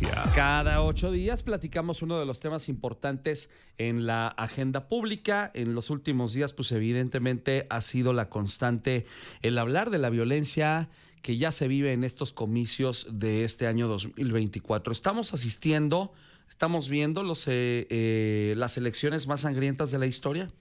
Noticias. Cada 8 días platicamos uno de los temas importantes en la agenda pública. En los últimos días, pues evidentemente ha sido la constante el hablar de la violencia que ya se vive en estos comicios de este año 2024. Estamos viendo las elecciones más sangrientas de la historia.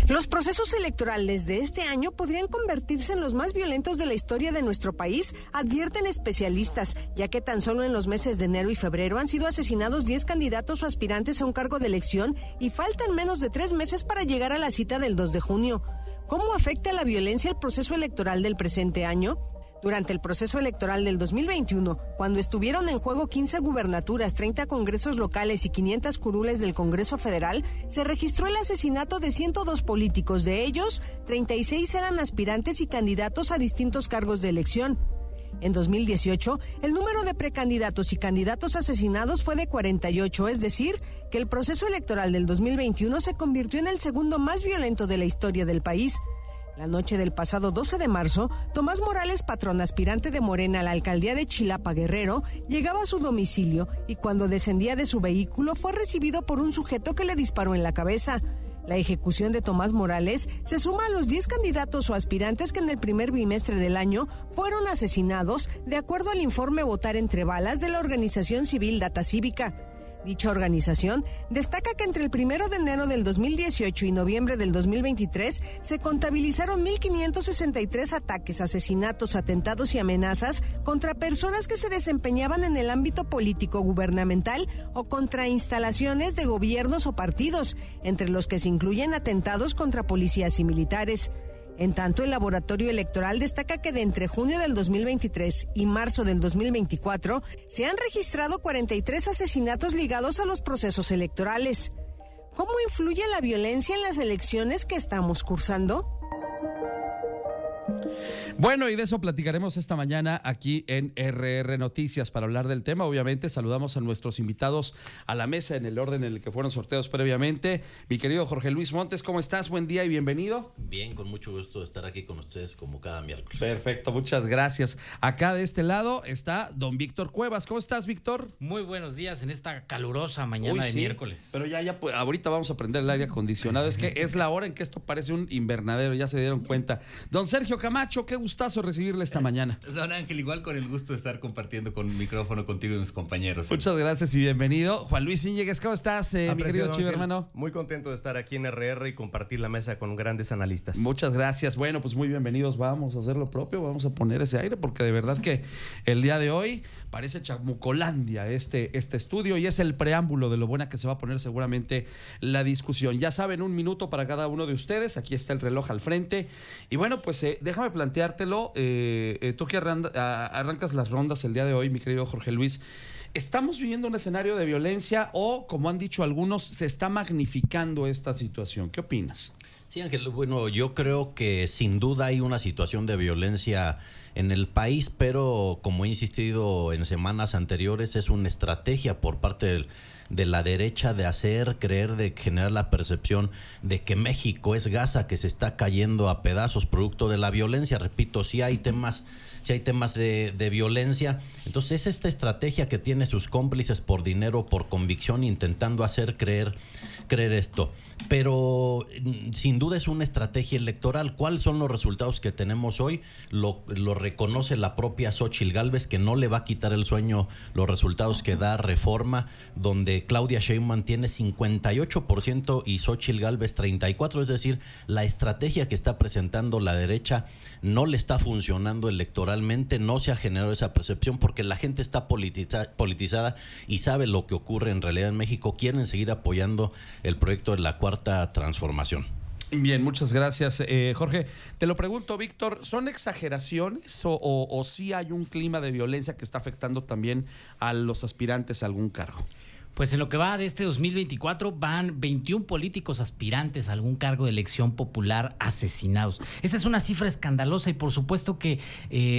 Los procesos electorales de este año podrían convertirse en los más violentos de la historia de nuestro país, advierten especialistas, ya que tan solo en los meses de enero y febrero han sido asesinados 10 candidatos o aspirantes a un cargo de elección y faltan menos de 3 meses para llegar a la cita del 2 de junio. ¿Cómo afecta la violencia el proceso electoral del presente año? Durante el proceso electoral del 2021, cuando estuvieron en juego 15 gubernaturas, 30 congresos locales y 500 curules del Congreso Federal, se registró el asesinato de 102 políticos. De ellos, 36 eran aspirantes y candidatos a distintos cargos de elección. En 2018, el número de precandidatos y candidatos asesinados fue de 48, es decir, que el proceso electoral del 2021 se convirtió en el segundo más violento de la historia del país. La noche del pasado 12 de marzo, Tomás Morales, patrón aspirante de Morena a la alcaldía de Chilapa, Guerrero, llegaba a su domicilio y cuando descendía de su vehículo fue recibido por un sujeto que le disparó en la cabeza. La ejecución de Tomás Morales se suma a los 10 candidatos o aspirantes que en el primer bimestre del año fueron asesinados, de acuerdo al informe Votar entre Balas de la organización civil Data Cívica. Dicha organización destaca que entre el 1 de enero del 2018 y noviembre del 2023 se contabilizaron 1,563 ataques, asesinatos, atentados y amenazas contra personas que se desempeñaban en el ámbito político gubernamental o contra instalaciones de gobiernos o partidos, entre los que se incluyen atentados contra policías y militares. En tanto, el laboratorio electoral destaca que de entre junio del 2023 y marzo del 2024 se han registrado 43 asesinatos ligados a los procesos electorales. ¿Cómo influye la violencia en las elecciones que estamos cursando? Bueno, y de eso platicaremos esta mañana aquí en RR Noticias. Para hablar del tema, obviamente, saludamos a nuestros invitados a la mesa en el orden en el que fueron sorteados previamente. Mi querido Jorge Luis Montes, ¿cómo estás? Buen día y bienvenido. Bien, con mucho gusto de estar aquí con ustedes como cada miércoles. Perfecto, muchas gracias. Acá de este lado está don Víctor Cuevas. ¿Cómo estás, Víctor? Muy buenos días en esta calurosa mañana de miércoles. Pero ya, pues, ahorita vamos a prender el aire acondicionado. Es que es la hora en que esto parece un invernadero, ya se dieron cuenta. Don Sergio Camacho, qué gustazo recibirle esta mañana. Don Ángel, igual con el gusto de estar compartiendo con el micrófono contigo y mis compañeros. Muchas gracias y bienvenido. Juan Luis Íñiguez, ¿cómo estás, mi querido Chivo, hermano? Muy contento de estar aquí en RR y compartir la mesa con grandes analistas. Muchas gracias. Bueno, pues muy bienvenidos. Vamos a hacer lo propio, vamos a poner ese aire, porque de verdad que el día de hoy parece Chamucolandia este estudio, y es el preámbulo de lo buena que se va a poner seguramente la discusión. Ya saben, 1 minuto para cada uno de ustedes. Aquí está el reloj al frente. Y bueno, pues déjame planteártelo. Tú que arrancas las rondas el día de hoy, mi querido Jorge Luis. ¿Estamos viviendo un escenario de violencia o, como han dicho algunos, se está magnificando esta situación? ¿Qué opinas? Sí, Ángel, bueno, yo creo que sin duda hay una situación de violencia en el país, pero como he insistido en semanas anteriores, es una estrategia por parte de la derecha de hacer creer, de generar la percepción de que México es Gaza, que se está cayendo a pedazos producto de la violencia. Repito, sí hay temas de violencia. Entonces es esta estrategia que tiene sus cómplices por dinero, por convicción, intentando hacer creer esto. Pero sin duda es una estrategia electoral. ¿Cuáles son los resultados que tenemos hoy? Lo reconoce la propia Xóchitl Gálvez, que no le va a quitar el sueño los resultados que da Reforma, donde Claudia Sheinbaum tiene 58% y Xóchitl Gálvez 34%. Es decir, la estrategia que está presentando la derecha no le está funcionando electoralmente, no se ha generado esa percepción porque la gente está politizada y sabe lo que ocurre en realidad en México. Quieren seguir apoyando el proyecto de la Cuarta Transformación. Bien, muchas gracias, Jorge. Te lo pregunto, Víctor, ¿son exageraciones o sí hay un clima de violencia que está afectando también a los aspirantes a algún cargo? Pues en lo que va de este 2024 van 21 políticos aspirantes a algún cargo de elección popular asesinados. Esa es una cifra escandalosa y por supuesto que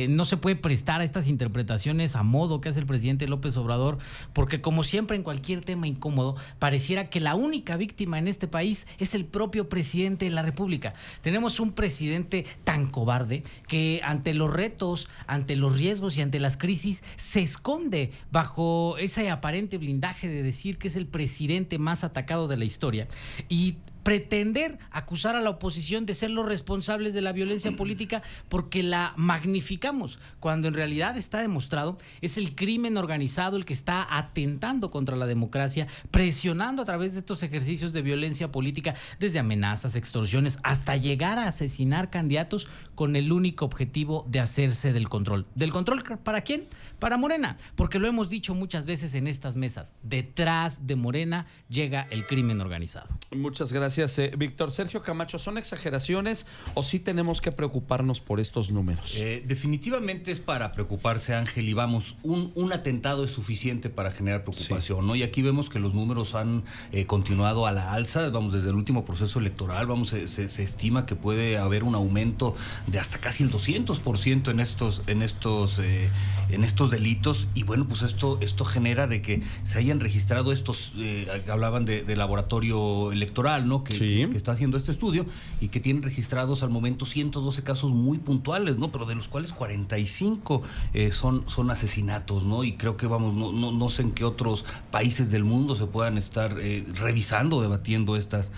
no se puede prestar a estas interpretaciones a modo que hace el presidente López Obrador, porque como siempre en cualquier tema incómodo, pareciera que la única víctima en este país es el propio presidente de la República. Tenemos un presidente tan cobarde que ante los retos, ante los riesgos y ante las crisis se esconde bajo ese aparente blindaje de decir que es el presidente más atacado de la historia y pretender acusar a la oposición de ser los responsables de la violencia política porque la magnificamos, cuando en realidad está demostrado es el crimen organizado el que está atentando contra la democracia, presionando a través de estos ejercicios de violencia política, desde amenazas, extorsiones, hasta llegar a asesinar candidatos con el único objetivo de hacerse del control. ¿Del control para quién? Para Morena, porque lo hemos dicho muchas veces en estas mesas, detrás de Morena llega el crimen organizado. Muchas gracias. Víctor. Sergio Camacho, ¿son exageraciones o sí tenemos que preocuparnos por estos números? Definitivamente es para preocuparse, Ángel, y vamos, un atentado es suficiente para generar preocupación, sí, ¿no? Y aquí vemos que los números han continuado a la alza, vamos, desde el último proceso electoral, vamos, se estima que puede haber un aumento de hasta casi el 200% en estos delitos, y bueno, pues esto genera de que se hayan registrado estos, hablaban de laboratorio electoral, ¿no? Que está haciendo este estudio y que tienen registrados al momento 112 casos muy puntuales, ¿no? Pero de los cuales 45 son asesinatos, ¿no? Y creo que vamos, no sé en qué otros países del mundo se puedan estar revisando, debatiendo estas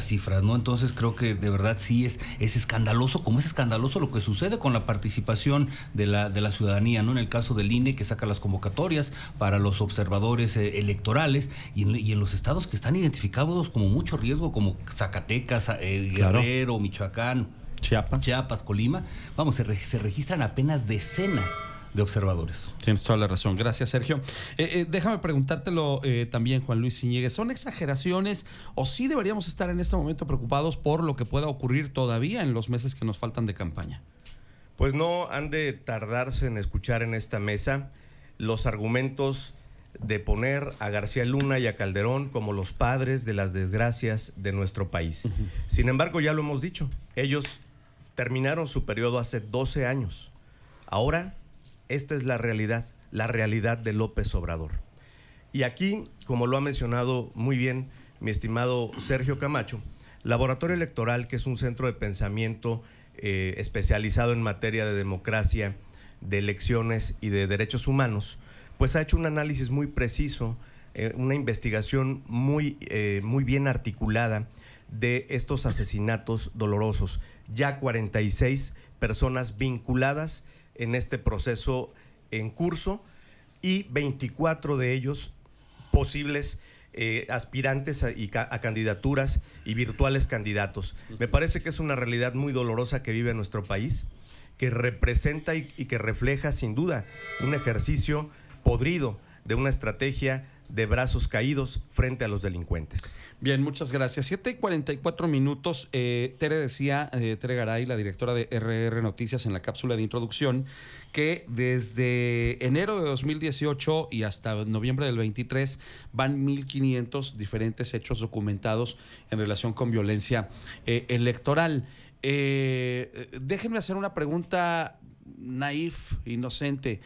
cifras, ¿no? Entonces creo que de verdad sí es escandaloso, como es escandaloso lo que sucede con la participación de la ciudadanía, ¿no? En el caso del INE, que saca las convocatorias para los observadores electorales y en los estados que están identificados como mucho riesgo, como Zacatecas, Guerrero, claro, Michoacán, Chiapas, Colima, vamos, se registran apenas decenas de observadores. Tienes toda la razón. Gracias, Sergio. Déjame preguntártelo también, Juan Luis Iñiguez. ¿Son exageraciones o sí deberíamos estar en este momento preocupados por lo que pueda ocurrir todavía en los meses que nos faltan de campaña? Pues no han de tardarse en escuchar en esta mesa los argumentos de poner a García Luna y a Calderón como los padres de las desgracias de nuestro país. Uh-huh. Sin embargo, ya lo hemos dicho, ellos terminaron su periodo hace 12 años. Ahora, esta es la realidad de López Obrador. Y aquí, como lo ha mencionado muy bien mi estimado Sergio Camacho, Laboratorio Electoral, que es un centro de pensamiento especializado en materia de democracia, de elecciones y de derechos humanos, pues ha hecho un análisis muy preciso, una investigación muy bien articulada de estos asesinatos dolorosos. Ya 46 personas vinculadas en este proceso en curso y 24 de ellos posibles aspirantes a candidaturas y virtuales candidatos. Me parece que es una realidad muy dolorosa que vive nuestro país, que representa y que refleja sin duda un ejercicio podrido de una estrategia de brazos caídos frente a los delincuentes. Bien, muchas gracias. 7:44. Tere Garay, la directora de RR Noticias, en la cápsula de introducción, que desde enero de 2018 y hasta noviembre del 23 van 1,500 diferentes hechos documentados en relación con violencia electoral. Déjenme hacer una pregunta naif, inocente.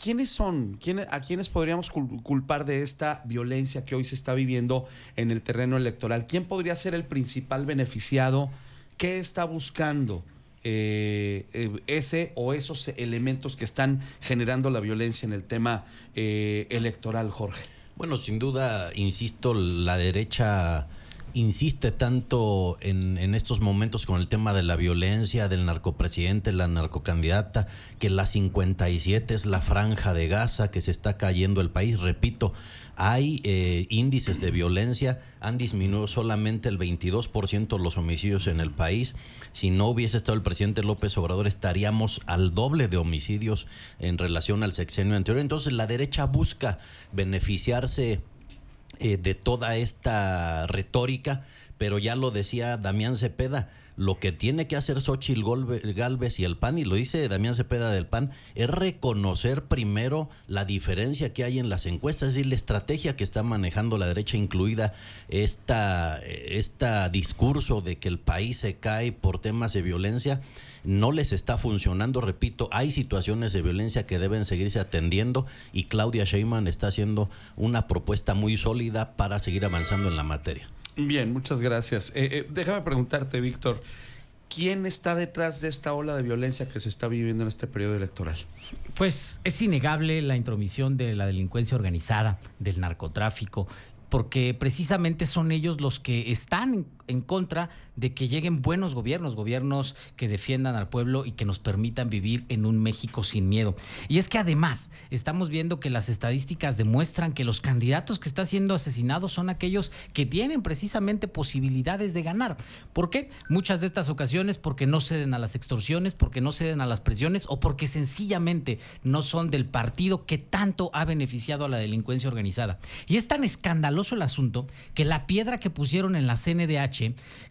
¿Quiénes son? ¿A quiénes podríamos culpar de esta violencia que hoy se está viviendo en el terreno electoral? ¿Quién podría ser el principal beneficiado? ¿Qué está buscando ese o esos elementos que están generando la violencia en el tema electoral, Jorge? Bueno, sin duda, insisto, la derecha insiste tanto en estos momentos con el tema de la violencia, del narcopresidente, la narcocandidata, que la 57 es la franja de Gaza, que se está cayendo el país. Repito, hay índices de violencia, han disminuido solamente el 22% los homicidios en el país. Si no hubiese estado el presidente López Obrador, estaríamos al doble de homicidios en relación al sexenio anterior. Entonces, la derecha busca beneficiarse de toda esta retórica, pero ya lo decía Damián Cepeda, Lo que tiene que hacer Xóchitl Gálvez y el PAN, y lo dice Damián Cepeda del PAN, es reconocer primero la diferencia que hay en las encuestas, es decir, la estrategia que está manejando la derecha, incluida esta discurso de que el país se cae por temas de violencia, no les está funcionando. Repito, hay situaciones de violencia que deben seguirse atendiendo y Claudia Sheinbaum está haciendo una propuesta muy sólida para seguir avanzando en la materia. Bien, muchas gracias. Déjame preguntarte, Víctor, ¿quién está detrás de esta ola de violencia que se está viviendo en este periodo electoral? Pues es innegable la intromisión de la delincuencia organizada, del narcotráfico, porque precisamente son ellos los que están en contra de que lleguen buenos gobiernos que defiendan al pueblo y que nos permitan vivir en un México sin miedo. Y es que además estamos viendo que las estadísticas demuestran que los candidatos que están siendo asesinados son aquellos que tienen precisamente posibilidades de ganar. ¿Por qué? Muchas de estas ocasiones porque no ceden a las extorsiones, porque no ceden a las presiones o porque sencillamente no son del partido que tanto ha beneficiado a la delincuencia organizada. Y es tan escandaloso el asunto que la piedra que pusieron en la CNDH,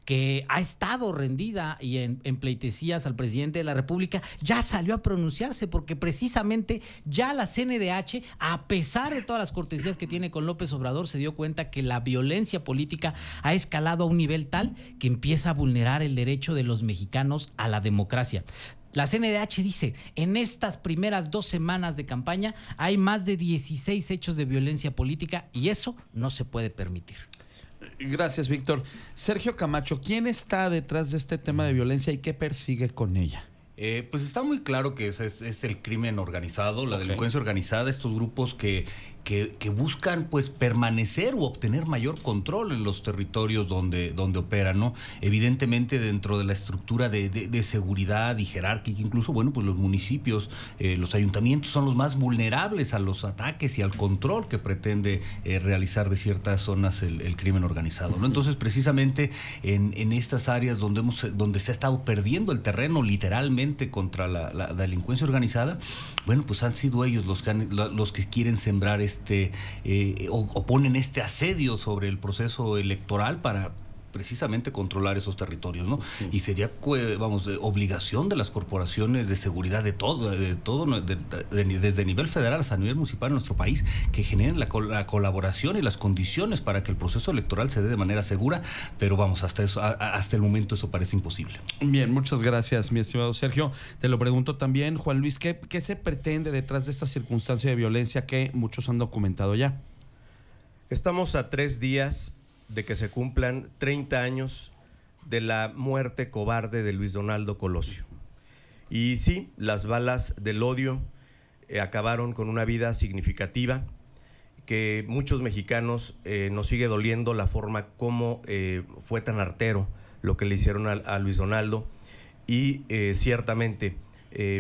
que ha estado rendida y en pleitesías al presidente de la República, ya salió a pronunciarse, porque precisamente ya la CNDH, a pesar de todas las cortesías que tiene con López Obrador, se dio cuenta que la violencia política ha escalado a un nivel tal que empieza a vulnerar el derecho de los mexicanos a la democracia. La CNDH dice, en estas primeras 2 semanas de campaña hay más de 16 hechos de violencia política y eso no se puede permitir. Gracias, Víctor. Sergio Camacho, ¿quién está detrás de este tema de violencia y qué persigue con ella? Pues está muy claro que es el crimen organizado, la delincuencia organizada, estos grupos que buscan pues permanecer u obtener mayor control en los territorios donde operan, ¿no? Evidentemente dentro de la estructura de seguridad y jerárquica, incluso, bueno, pues los municipios, los ayuntamientos son los más vulnerables a los ataques y al control que pretende realizar de ciertas zonas el crimen organizado, ¿no? Entonces, precisamente en estas áreas donde se ha estado perdiendo el terreno literalmente contra la delincuencia organizada, bueno, pues han sido ellos los que quieren sembrar o ponen este asedio sobre el proceso electoral para precisamente controlar esos territorios, ¿no? Y sería, obligación de las corporaciones de seguridad de todo, desde nivel federal hasta nivel municipal en nuestro país, que generen la colaboración y las condiciones para que el proceso electoral se dé de manera segura, pero hasta el momento eso parece imposible. Bien, muchas gracias, mi estimado Sergio. Te lo pregunto también, Juan Luis, ¿qué se pretende detrás de esta circunstancia de violencia que muchos han documentado ya? Estamos a 3 días de que se cumplan 30 años de la muerte cobarde de Luis Donaldo Colosio. Y sí, las balas del odio acabaron con una vida significativa, que muchos mexicanos nos sigue doliendo la forma como fue tan artero lo que le hicieron a Luis Donaldo, y ciertamente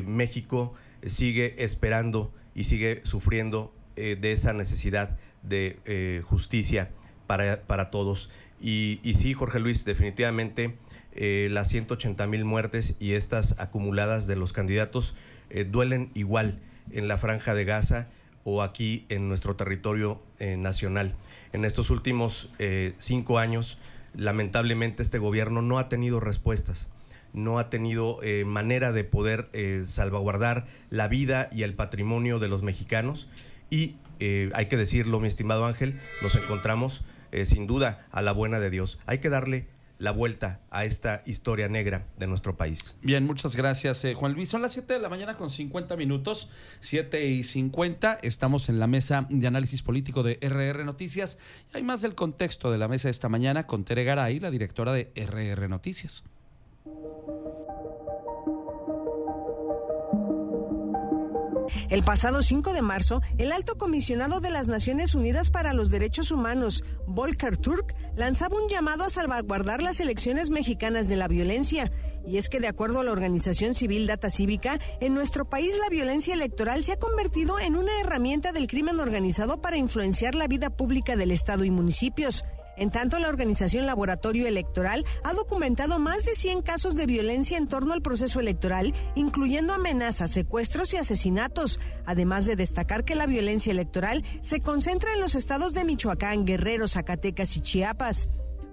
México sigue esperando y sigue sufriendo de esa necesidad de justicia para todos. Y sí, Jorge Luis, definitivamente las 180,000 muertes y estas acumuladas de los candidatos duelen igual en la Franja de Gaza o aquí en nuestro territorio nacional. En estos últimos 5 años, lamentablemente, este gobierno no ha tenido respuestas, no ha tenido manera de poder salvaguardar la vida y el patrimonio de los mexicanos. Y hay que decirlo, mi estimado Ángel, nos encontramos sin duda a la buena de Dios. Hay que darle la vuelta a esta historia negra de nuestro país. Bien, muchas gracias, Juan Luis. Son las 7 de la mañana con 50 minutos, 7:50. Estamos en la mesa de análisis político de RR Noticias. Y hay más del contexto de la mesa esta mañana con Tere Garay, la directora de RR Noticias. El pasado 5 de marzo, el alto comisionado de las Naciones Unidas para los Derechos Humanos, Volker Turk, lanzaba un llamado a salvaguardar las elecciones mexicanas de la violencia. Y es que, de acuerdo a la organización civil Data Cívica, en nuestro país la violencia electoral se ha convertido en una herramienta del crimen organizado para influenciar la vida pública del Estado y municipios. En tanto, la organización Laboratorio Electoral ha documentado más de 100 casos de violencia en torno al proceso electoral, incluyendo amenazas, secuestros y asesinatos, además de destacar que la violencia electoral se concentra en los estados de Michoacán, Guerrero, Zacatecas y Chiapas.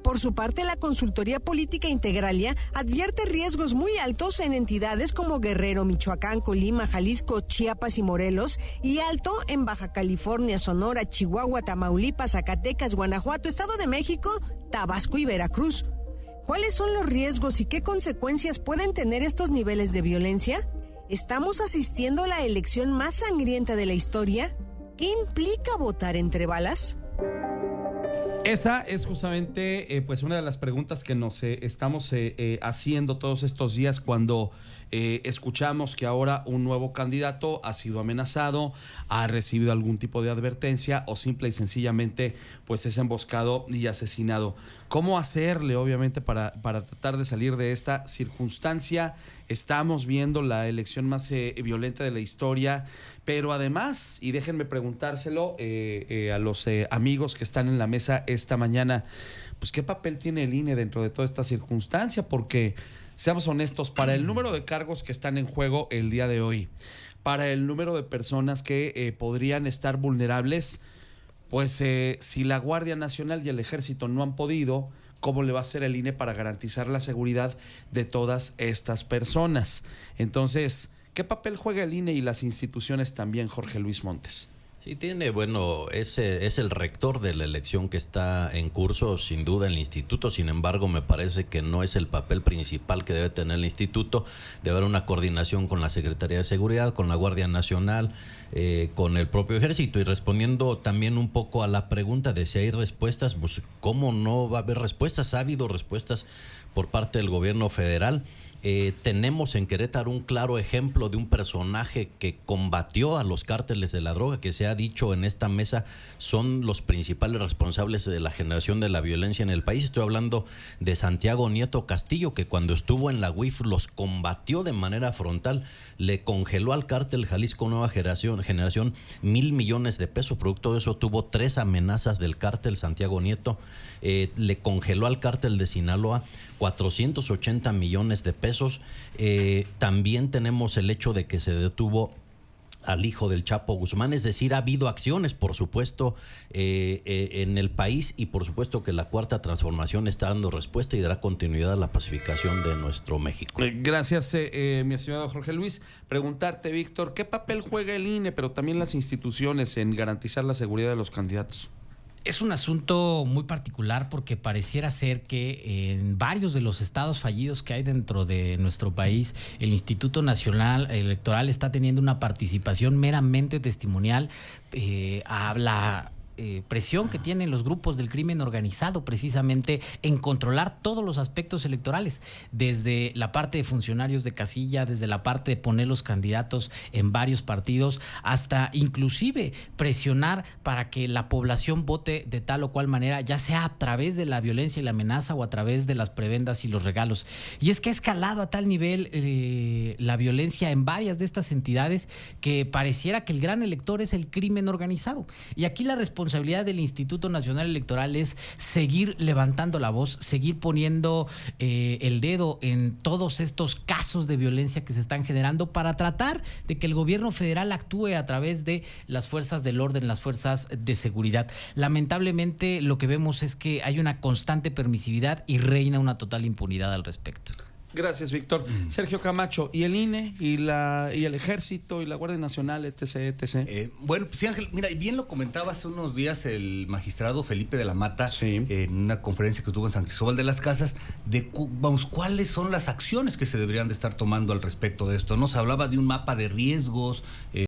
Por su parte, la Consultoría Política Integralia advierte riesgos muy altos en entidades como Guerrero, Michoacán, Colima, Jalisco, Chiapas y Morelos, y alto en Baja California, Sonora, Chihuahua, Tamaulipas, Zacatecas, Guanajuato, Estado de México, Tabasco y Veracruz. ¿Cuáles son los riesgos y qué consecuencias pueden tener estos niveles de violencia? ¿Estamos asistiendo a la elección más sangrienta de la historia? ¿Qué implica votar entre balas? Esa es justamente pues una de las preguntas que nos estamos haciendo todos estos días cuando escuchamos que ahora un nuevo candidato ha sido amenazado, ha recibido algún tipo de advertencia o simple y sencillamente pues es emboscado y asesinado. ¿Cómo hacerle obviamente para tratar de salir de esta circunstancia? Estamos viendo la elección más violenta de la historia, pero además, y déjenme preguntárselo a los amigos que están en la mesa esta mañana, pues ¿qué papel tiene el INE dentro de toda esta circunstancia? Porque, seamos honestos, para el número de cargos que están en juego el día de hoy, para el número de personas que podrían estar vulnerables, pues si la Guardia Nacional y el Ejército no han podido, ¿cómo le va a hacer el INE para garantizar la seguridad de todas estas personas? Entonces, ¿qué papel juega el INE y las instituciones también, Jorge Luis Montes? Sí, ese es el rector de la elección que está en curso, sin duda, el instituto. Sin embargo, me parece que no es el papel principal que debe tener el instituto. Debe haber una coordinación con la Secretaría de Seguridad, con la Guardia Nacional, con el propio Ejército. Y respondiendo también un poco a la pregunta de si hay respuestas, pues ¿cómo no va a haber respuestas? Ha habido respuestas por parte del gobierno federal. Tenemos en Querétaro un claro ejemplo de un personaje que combatió a los cárteles de la droga, que se ha dicho en esta mesa son los principales responsables de la generación de la violencia en el país. Estoy hablando de Santiago Nieto Castillo, que cuando estuvo en la UIF los combatió de manera frontal, le congeló al cártel Jalisco Nueva Generación 1,000 millones de pesos. Producto de eso tuvo 3 amenazas del cártel Santiago Nieto. Le congeló al cártel de Sinaloa 480 millones de pesos. También tenemos el hecho de que se detuvo al hijo del Chapo Guzmán. Es decir, ha habido acciones, por supuesto, en el país, y por supuesto que la Cuarta Transformación está dando respuesta y dará continuidad a la pacificación de nuestro México. Gracias, mi estimado Jorge Luis. Preguntarte, Víctor, ¿qué papel juega el INE, pero también las instituciones en garantizar la seguridad de los candidatos? Es un asunto muy particular porque pareciera ser que en varios de los estados fallidos que hay dentro de nuestro país, el Instituto Nacional Electoral está teniendo una participación meramente testimonial a la presión que tienen los grupos del crimen organizado precisamente en controlar todos los aspectos electorales, desde la parte de funcionarios de casilla, desde la parte de poner los candidatos en varios partidos, hasta inclusive presionar para que la población vote de tal o cual manera, ya sea a través de la violencia y la amenaza o a través de las prebendas y los regalos. Y es que ha escalado a tal nivel la violencia en varias de estas entidades que pareciera que el gran elector es el crimen organizado. Y aquí la responsabilidad del Instituto Nacional Electoral es seguir levantando la voz, seguir poniendo el dedo en todos estos casos de violencia que se están generando para tratar de que el gobierno federal actúe a través de las fuerzas del orden, las fuerzas de seguridad. Lamentablemente lo que vemos es que hay una constante permisividad y reina una total impunidad al respecto. Gracias, Víctor. Sergio Camacho, ¿y el INE y el Ejército y la Guardia Nacional, etc.? Bueno, pues sí, Ángel, mira, bien lo comentaba hace unos días el magistrado Felipe de la Mata, sí, en una conferencia que tuvo en San Cristóbal de las Casas, de cuáles son las acciones que se deberían de estar tomando al respecto de esto. Nos hablaba de un mapa de riesgos,